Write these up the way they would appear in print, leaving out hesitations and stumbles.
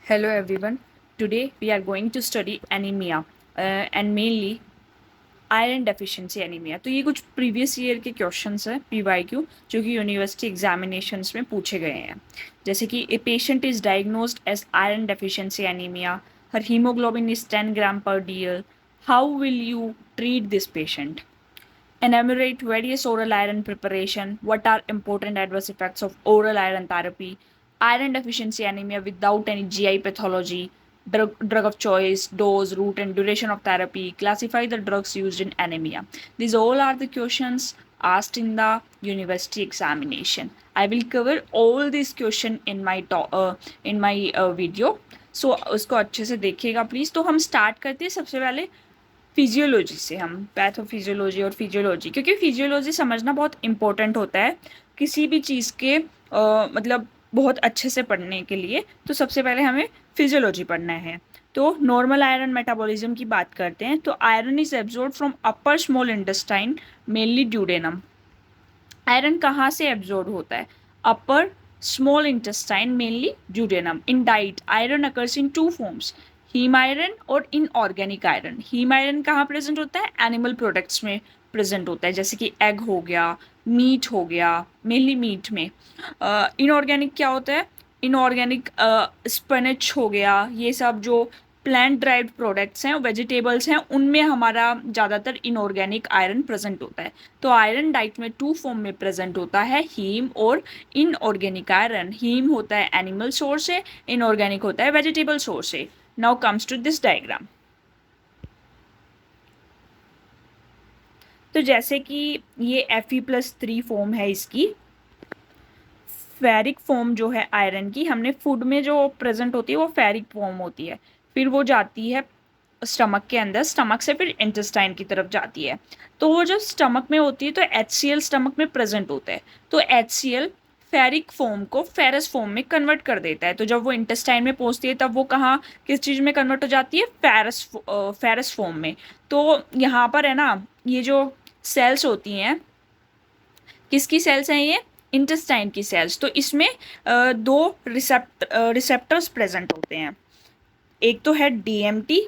Hello everyone. Today we are going to study anemia and mainly iron deficiency anaemia. तो ये कुछ previous year के questions हैं PYQ जो कि यूनिवर्सिटी एग्जामिनेशंस में पूछे गए हैं। जैसे कि a patient is diagnosed as iron deficiency anemia, her hemoglobin is 10 gram per DL, how will you treat this patient? Enumerate various oral iron preparation. What are important adverse effects of oral iron therapy? Iron deficiency anemia without any GI pathology. Drug of choice, dose, route, and duration of therapy. Classify the drugs used in anemia. These all are the questions asked in the university examination. I will cover all these questions in my video. So उसको अच्छे से देखिएगा please. तो हम start करते हैं सबसे पहले फिजियोलॉजी से। हम पैथोफिजियोलॉजी और फिजियोलॉजी, क्योंकि फिजियोलॉजी समझना बहुत इंपॉर्टेंट होता है किसी भी चीज़ के मतलब बहुत अच्छे से पढ़ने के लिए। तो सबसे पहले हमें फिजियोलॉजी पढ़ना है। तो नॉर्मल आयरन मेटाबॉलिज्म की बात करते हैं। तो iron is absorb from upper small intestine mainly duodenum. Iron कहाँ से एब्जॉर्ब होता है? Upper small intestine mainly duodenum. In diet iron occurs in two forms, heme iron और इनऑर्गेनिक आयरन। हीम आयरन कहाँ प्रेजेंट होता है? एनिमल प्रोडक्ट्स में present होता है, जैसे कि एग हो गया, मीट हो गया, मेनली मीट में। इनऑर्गेनिक क्या होता है? इनऑर्गेनिक स्पिनच हो गया, ये सब जो प्लांट ड्राइव्ड प्रोडक्ट्स हैं, वेजिटेबल्स हैं, उनमें हमारा ज़्यादातर इनऑर्गेनिक आयरन प्रेजेंट होता है। तो आयरन डाइट में टू फॉर्म में प्रेजेंट होता है, हीम और इनऑर्गेनिक आयरन। हीम होता है एनिमल सोर्स से, इनऑर्गेनिक होता है वेजिटेबल सोर्स से। Now comes to this diagram. तो जैसे कि ये Fe+3 फॉर्म है इसकी। फेरिक फॉर्म जो है आयरन की, हमने फूड में जो प्रेजेंट होती है वो फेरिक फॉर्म होती है, फिर वो जाती है स्टमक के अंदर, स्टमक से फिर इंटेस्टाइन की तरफ जाती है। तो वो जब स्टमक में होती है तो HCl स्टमक में प्रेजेंट होता है। तो HCl फेरिक फॉर्म को फेरस फॉर्म में कन्वर्ट कर देता है। तो जब वो इंटेस्टाइन में पहुंचती है तब वो कहाँ, किस चीज़ में कन्वर्ट हो जाती है? फेरस फॉर्म में। तो यहाँ पर है ना, ये जो सेल्स होती हैं, किसकी सेल्स हैं ये? इंटेस्टाइन की सेल्स। तो इसमें दो रिसेप्टर्स प्रेजेंट होते हैं। एक तो है DMT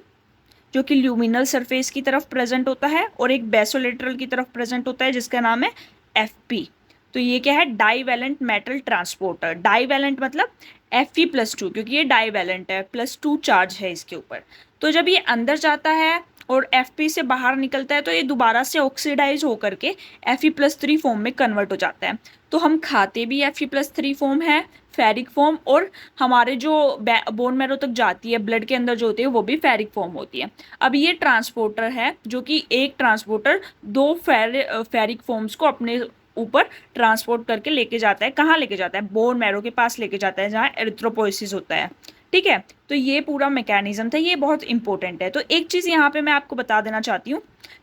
जो कि ल्यूमिनल सरफेस की तरफ प्रेजेंट होता है, और एक बेसोलेटरल की तरफ प्रेजेंट होता है जिसका नाम है FP। तो ये क्या है? Divalent metal transporter. डाईवैलेंट मतलब Fe+2, क्योंकि ये डाईवैलेंट है, +2 चार्ज है इसके ऊपर। तो जब ये अंदर जाता है और FP से बाहर निकलता है तो ये दोबारा से ऑक्सीडाइज होकर के Fe+3 फॉर्म में कन्वर्ट हो जाता है। तो हम खाते भी Fe+3 फॉर्म है, फेरिक फॉर्म, और हमारे जो बोन मैरो तक जाती है, ब्लड के अंदर जो होती है, वो भी फेरिक फॉर्म होती है। अब ये ट्रांसपोर्टर है, जो कि एक ट्रांसपोर्टर दो फेरिक फॉर्म्स को अपने ऊपर ट्रांसपोर्ट करके लेके जाता है। कहाँ लेके जाता है? बोन मैरो के पास लेके जाता है, जहाँ एरिथ्रोपोइसिस होता है। ठीक है, तो ये पूरा मैकेनिज्म था, ये बहुत इंपॉर्टेंट है। तो एक चीज़ यहाँ पे मैं आपको बता देना चाहती हूँ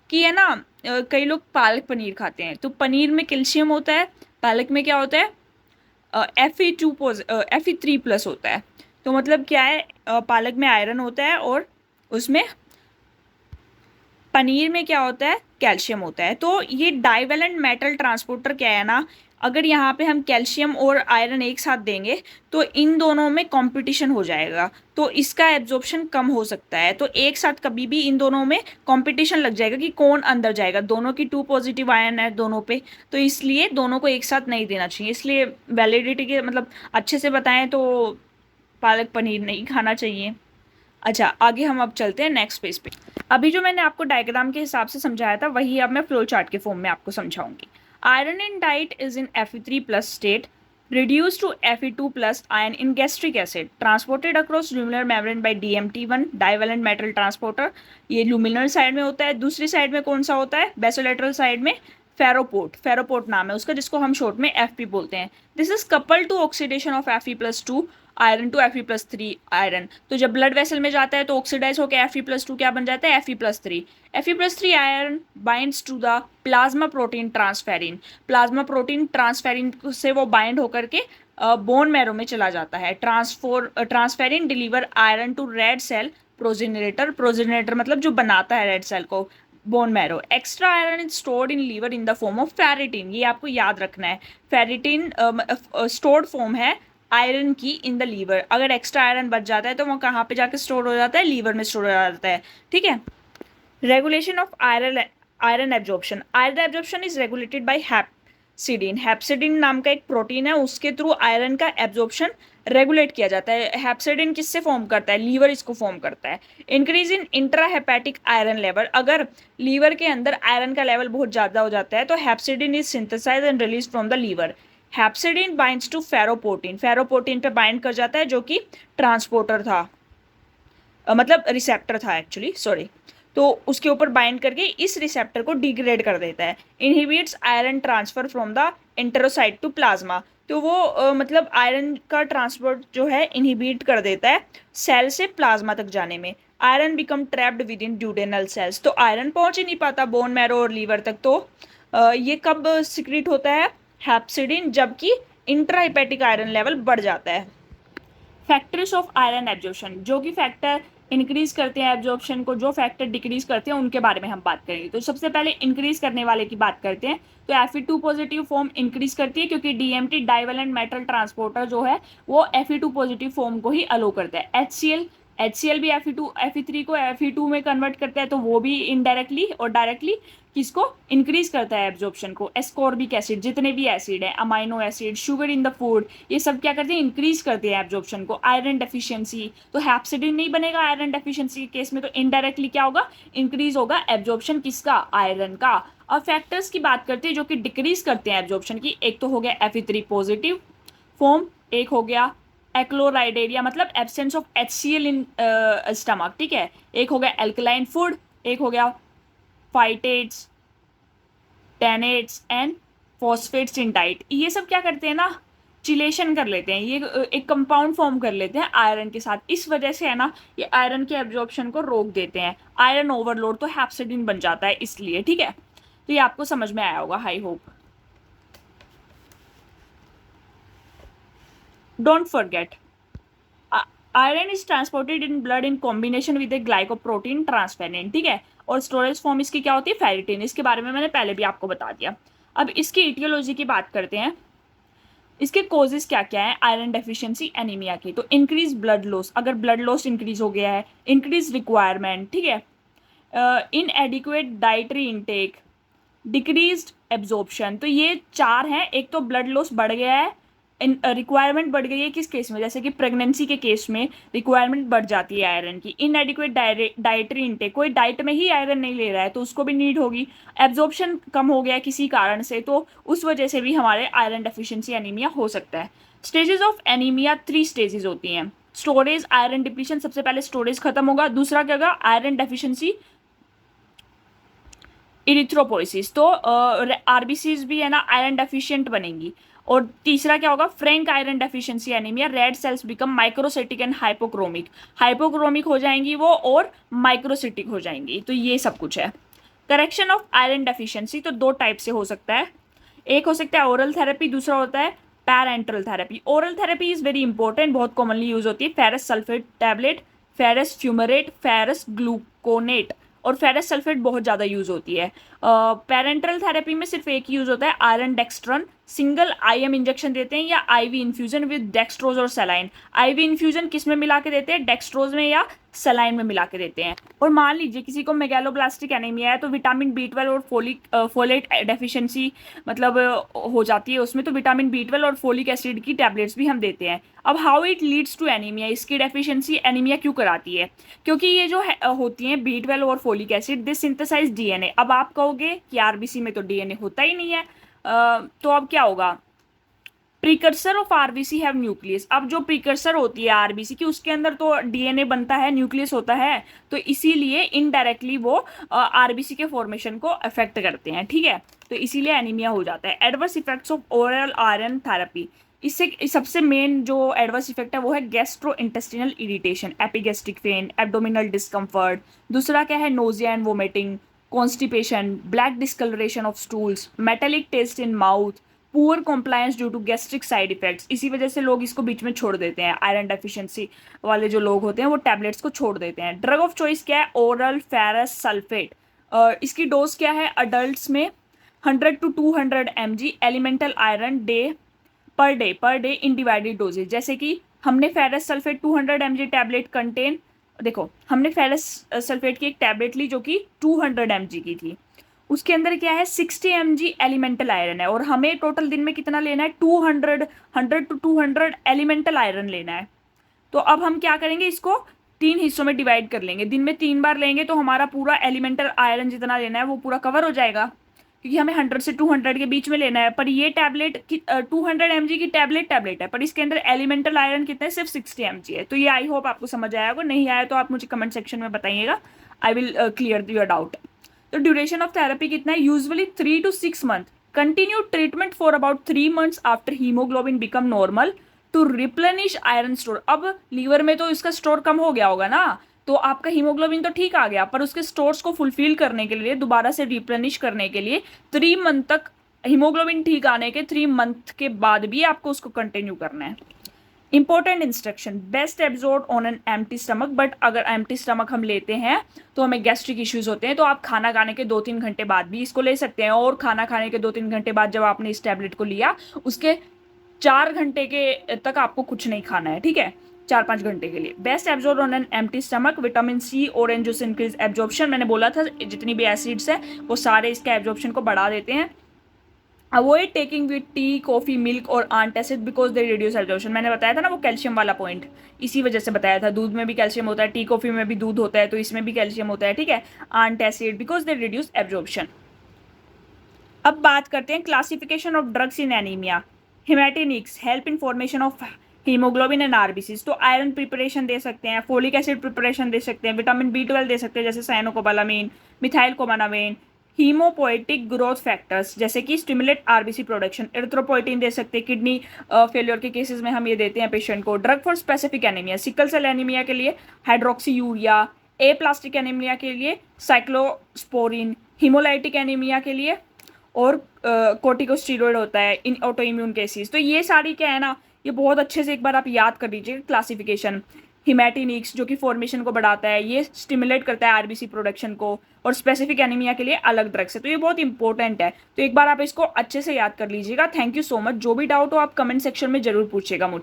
कि है ना, कई लोग पालक पनीर खाते हैं, तो पनीर में कैल्शियम होता है, पालक में क्या होता है? Fe3+ होता है। तो मतलब क्या है? पालक में आयरन होता है और उसमें पनीर में क्या होता है? कैल्शियम होता है। तो ये डाइवेलेंट मेटल ट्रांसपोर्टर क्या है ना, अगर यहाँ पे हम कैल्शियम और आयरन एक साथ देंगे तो इन दोनों में कंपटीशन हो जाएगा, तो इसका एब्जॉर्प्शन कम हो सकता है। तो एक साथ कभी भी इन दोनों में कंपटीशन लग जाएगा कि कौन अंदर जाएगा। दोनों की 2 पॉजिटिव आयन है दोनों पे, तो इसलिए दोनों को एक साथ नहीं देना चाहिए। इसलिए वैलिडिटी के मतलब अच्छे से बताएं तो पालक पनीर नहीं खाना चाहिए। अच्छा, आगे हम अब चलते हैं नेक्स्ट पेज पे। अभी जो मैंने आपको डायग्राम के हिसाब से समझाया था वही अब मैं फ्लो चार्ट के फॉर्म में आपको समझाऊंगी। Iron in diet is in Fe3+ state, reduced to Fe2+ ion in gastric acid, transported across luminar membrane by DMT1 divalent metal transporter। ये luminar साइड में होता है। दूसरी साइड में कौन सा होता है? बेसोलेटरल साइड में फेरोपोर्ट, फेरोपोर्ट नाम है उसका, जिसको हम शॉर्ट में FP बोलते हैं। This is coupled to oxidation of Fe+2 iron to Fe+3 iron. तो जब ब्लड वेसल में जाता है तो ऑक्सीडाइज होकर Fe+2 क्या बन जाता है? Fe+3। Fe+3 iron binds to the plasma protein transferrin. Plasma protein transferrin से वो बाइंड होकर के बोन मैरो में चला जाता है। Transferrin deliver iron to red cell progenitor. Progenitor मतलब जो बनाता है रेड सेल को, bone marrow. Extra iron is stored in liver in the form of ferritin. ये आपको याद रखना है। फेरिटिन स्टोर्ड फॉर्म है आयरन की इन द लीवर। अगर एक्स्ट्रा आयरन बच जाता है तो वो कहाँ पे जाके स्टोर हो जाता है, लीवर में स्टोर हो जाता है, ठीक है। Regulation of iron absorption, iron absorption is regulated by hepcidin. Hepcidin नाम का एक प्रोटीन है, उसके थ्रू आयरन का एब्जॉर्प्शन रेगुलेट किया जाता है। हैप्सिडिन किससे फॉर्म करता है, लीवर इसको फॉर्म करता है। Increase in intrahepatic iron level, अगर लीवर के अंदर आयरन का लेवल बहुत ज़्यादा हो जाता है तो hepcidin is synthesize and release from the liver. Hepcidin binds to ferroportin, ferroportin पे बाइंड कर जाता है जो कि ट्रांसपोर्टर था, मतलब रिसेप्टर था एक्चुअली, सॉरी। तो उसके ऊपर बाइंड करके इस रिसेप्टर को डिग्रेड कर देता है। Inhibits iron transfer from the enterocyte to plasma, तो वो मतलब आयरन का ट्रांसपोर्ट जो है इनहिबिट कर देता है सेल से प्लाज्मा तक जाने में। Iron become trapped within duodenal cells, तो आयरन पहुंच ही नहीं पाता बोन मैरो और लीवर तक। तो ये कब सिक्रीट होता है, हैप्सिडिन, जबकि इंट्राहेपेटिक आयरन लेवल बढ़ जाता है। फैक्टर्स ऑफ आयरन एब्जॉर्प्शन, जो कि फैक्टर इंक्रीज करते हैं एब्जॉर्प्शन को, जो फैक्टर डिक्रीज करते हैं उनके बारे में हम बात करेंगे। तो सबसे पहले इंक्रीज करने वाले की बात करते हैं, तो Fe2 पॉजिटिव फॉर्म इंक्रीज करती है क्योंकि DMT डाइवेलेंट मेटल ट्रांसपोर्टर जो है वो Fe2 पॉजिटिव फॉर्म को ही अलो करता है। HCl भी Fe3 को Fe2 में कन्वर्ट करता है, तो वो भी इनडायरेक्टली और डायरेक्टली किसको इंक्रीज करता है एब्जॉर्प्शन को। एस्कॉर्बिक एसिड, जितने भी एसिड है, amino acid, sugar in the food, ये सब क्या करते हैं, इंक्रीज करते हैं एब्जॉर्प्शन को। आयरन डेफिशिएंसी, तो हैप्सिडिन नहीं बनेगा आयरन डेफिशिएंसी के केस में, तो इनडायरेक्टली क्या होगा, इंक्रीज होगा एब्जॉर्प्शन किसका, आयरन का। अब फैक्टर्स की बात करते हैं जो कि डिक्रीज करते हैं एब्जॉर्प्शन की, एक तो हो गया Fe3 पॉजिटिव फॉर्म, एक हो गया एक्लोराइडेरिया मतलब absence of HCl in stomach, ठीक है, एक हो गया एल्कलाइन फूड, एक हो गया phytates, tenets and phosphates in diet. ये सब क्या करते हैं ना, चिलेशन कर लेते हैं, ये एक कंपाउंड फॉर्म कर लेते हैं आयरन के साथ, इस वजह से है ना ये आयरन के एब्जॉर्प्शन को रोक देते हैं। आयरन ओवरलोड तो हैप्सिडिन बन जाता है इसलिए, ठीक है। तो ये आपको समझ में आया होगा, I hope. Don't forget, iron is transported in blood in combination with a glycoprotein transferrin, ठीक है। और स्टोरेज फॉर्म इसकी क्या होती है, फेरिटिन, इसके बारे में मैंने पहले भी आपको बता दिया। अब इसकी इटियोलॉजी की बात करते हैं, इसके कॉजेज क्या क्या है आयरन डेफिशिएंसी एनीमिया की। तो इंक्रीज ब्लड लॉस, अगर ब्लड लॉस इंक्रीज हो गया है, इंक्रीज रिक्वायरमेंट, ठीक है, inadequate dietary intake, decreased absorption, तो ये चार हैं। एक तो ब्लड लॉस बढ़ गया है, रिक्वायरमेंट बढ़ गई है किस केस में, जैसे कि प्रेगनेंसी के केस में रिक्वायरमेंट बढ़ जाती है आयरन की। इनएडिक्वेट डाइटरी इंटेक, कोई डाइट में ही आयरन नहीं ले रहा है तो उसको भी नीड होगी। एब्जॉर्प्शन कम हो गया किसी कारण से, तो उस वजह से भी हमारे आयरन डेफिशिएंसी एनीमिया हो सकता है। स्टेजेस ऑफ एनीमिया 3 स्टेजेस होती हैं। स्टोरेज आयरन डिप्लीशन, सबसे पहले स्टोरेज खत्म होगा। दूसरा क्या होगा, आयरन डेफिशिएंसी इरिथ्रोपोइसिस, तो आरबीसीज भी है ना आयरन डेफिशिएंट बनेंगी। और तीसरा क्या होगा, Frank iron deficiency anaemia, red cells become microcytic and hypochromic, hypochromic हो जाएंगी वो और माइक्रोसिटिक हो जाएंगी। तो ये सब कुछ है। करेक्शन ऑफ आयरन डेफिशिएंसी तो दो टाइप से हो सकता है, एक हो सकता है ओरल थेरेपी, दूसरा होता है parental therapy. Oral therapy is very important, बहुत कॉमनली यूज होती है। Ferrous sulphate tablet, ferrous fumarate, ferrous gluconate, और फेरस सल्फेट बहुत ज़्यादा यूज होती है। पेरेंटल थेरेपी में सिर्फ एक यूज होता है, आयरन डेक्सट्रॉन, सिंगल IM इंजेक्शन देते हैं या IV इन्फ्यूजन विद डेक्सट्रोज और सेलाइन। IV इन्फ्यूजन किस में मिला के देते हैं, डेक्सट्रोज में या सेलाइन में मिला के देते हैं। और मान लीजिए किसी को मेगालोब्लास्टिक एनीमिया है तो विटामिन B12 और फोलेट डेफिशिएंसी मतलब हो जाती है उसमें, तो विटामिन B12 और फोलिक एसिड की टैबलेट्स भी हम देते हैं। अब how it leads to anemia, इसकी डेफिशिएंसी एनीमिया क्यों कराती है, क्योंकि ये जो होती हैं B12 और फोलिक एसिड, दे सिंथेसाइज DNA। अब आप कहोगे कि RBC में तो DNA होता ही नहीं है, तो अब क्या होगा, precursor of RBC have nucleus. अब जो प्रीकर्सर होती है आरबीसी की उसके अंदर तो DNA बनता है, न्यूक्लियस होता है, तो इसीलिए इनडायरेक्टली वो आरबीसी के फॉर्मेशन को अफेक्ट करते हैं, ठीक है। तो इसीलिए एनीमिया हो जाता है। Adverse effects of oral iron therapy, इससे सबसे मेन जो एडवर्स इफेक्ट है वो है gastrointestinal irritation, epigastric pain, abdominal discomfort. दूसरा क्या है, nausea and vomiting, constipation, black discoloration of stools, metallic taste in mouth, poor compliance due to gastric side effects. इसी वजह से लोग इसको बीच में छोड़ देते हैं, आयरन डेफिशिएंसी वाले जो लोग होते हैं वो टैबलेट्स को छोड़ देते हैं। ड्रग ऑफ चॉइस क्या है, ओरल फेरस सल्फेट। इसकी डोज क्या है, अडल्ट्स में 100 to 200 mg elemental iron day per day in divided doses. जैसे कि हमने ferrous sulphate 200 mg tablet content, देखो हमने फेरस सल्फेट की एक टैबलेट ली जो कि 200 mg की थी, उसके अंदर क्या है 60 mg एलिमेंटल आयरन है, और हमें टोटल दिन में कितना लेना है 100 to 200 एलिमेंटल आयरन लेना है। तो अब हम क्या करेंगे, इसको 3 हिस्सों में डिवाइड कर लेंगे, दिन में 3 बार लेंगे तो हमारा पूरा एलिमेंटल आयरन जितना लेना है वो पूरा कवर हो जाएगा, क्योंकि हमें 100 से 200 के बीच में लेना है। पर ये टैबलेट 200 mg की टैबलेट है, पर इसके अंदर एलिमेंटल आयरन कितना है, सिर्फ 60 mg है। तो ये आई होप आपको समझ आया होगा, नहीं आया तो आप मुझे कमेंट सेक्शन में बताइएगा, I will clear your doubt. तो ड्यूरेशन ऑफ थेरेपी कितना है, usually 3 to 6 month, continue treatment for about 3 months after hemoglobin become normal to replenish iron store. अब लीवर में तो इसका स्टोर कम हो गया होगा ना, तो आपका हीमोग्लोबिन तो ठीक आ गया, पर उसके स्टोर्स को फुलफिल करने के लिए, दोबारा से रिप्लेनिश करने के लिए 3 मंथ तक, हीमोग्लोबिन ठीक आने के 3 मंथ के बाद भी आपको उसको कंटिन्यू करना है। Important instruction, best absorb on an empty stomach, but अगर एम्प्टी स्टमक हम लेते हैं तो हमें गैस्ट्रिक इश्यूज होते हैं, तो आप खाना खाने के 2-3 घंटे बाद भी इसको ले सकते हैं, और खाना खाने के 2-3 घंटे बाद जब आपने इस टैबलेट को लिया उसके 4 घंटे के तक आपको कुछ नहीं खाना है, ठीक है, 4-5 घंटे के लिए। Best absorb on an empty stomach, vitamin C, orange juice increase absorption, मैंने बोला था जितनी भी एसिड्स है वो सारे इसके एब्जॉर्प्शन को बढ़ा देते हैं। Avoid taking with tea, coffee, milk और antacid because they reduce absorption, मैंने बताया था ना वो कैल्शियम वाला पॉइंट, इसी वजह से बताया था, दूध में भी कैल्शियम होता है, टी कॉफी में भी दूध होता है, तो इसमें भी कैल्शियम होता है, ठीक है, antacid because they reduce absorption. अब बात करते हैं classification of drugs in anaemia. Haematinics help in formation of haemoglobin and RBCs, तो आयरन प्रिपरेशन दे सकते हैं, फोलिक एसिड प्रिपरेशन दे सकते हैं, विटामिन B12 दे सकते हैं जैसे cyanocobalamin, methyl cobalamin, haemopoietic growth factors जैसे कि स्टिमुलेट आरबीसी प्रोडक्शन, एरिथ्रोपोइटिन दे सकते हैं, किडनी फेलियर के केसेस में हम ये देते हैं पेशेंट को। Drug for specific anemia, sickle cell anemia के लिए hydroxyurea, aplastic anemia के लिए साइक्लोस्पोरिन, हीमोलाइटिक एनीमिया के लिए और कोर्टिकोस्टीरॉइड होता है इन ऑटो इम्यून केसेस। तो ये सारी क्या है ना, ये बहुत अच्छे से एक बार आप याद कर लीजिए क्लासिफिकेशन। हिमैटिनिक्स जो कि फॉर्मेशन को बढ़ाता है, ये स्टिमुलेट करता है आरबीसी प्रोडक्शन को, और स्पेसिफिक एनीमिया के लिए अलग ड्रग्स है, तो ये बहुत इंपॉर्टेंट है, तो एक बार आप इसको अच्छे से याद कर लीजिएगा। थैंक यू सो मच, जो भी डाउट हो आप कमेंट सेक्शन में जरूर पूछिएगा मुझे।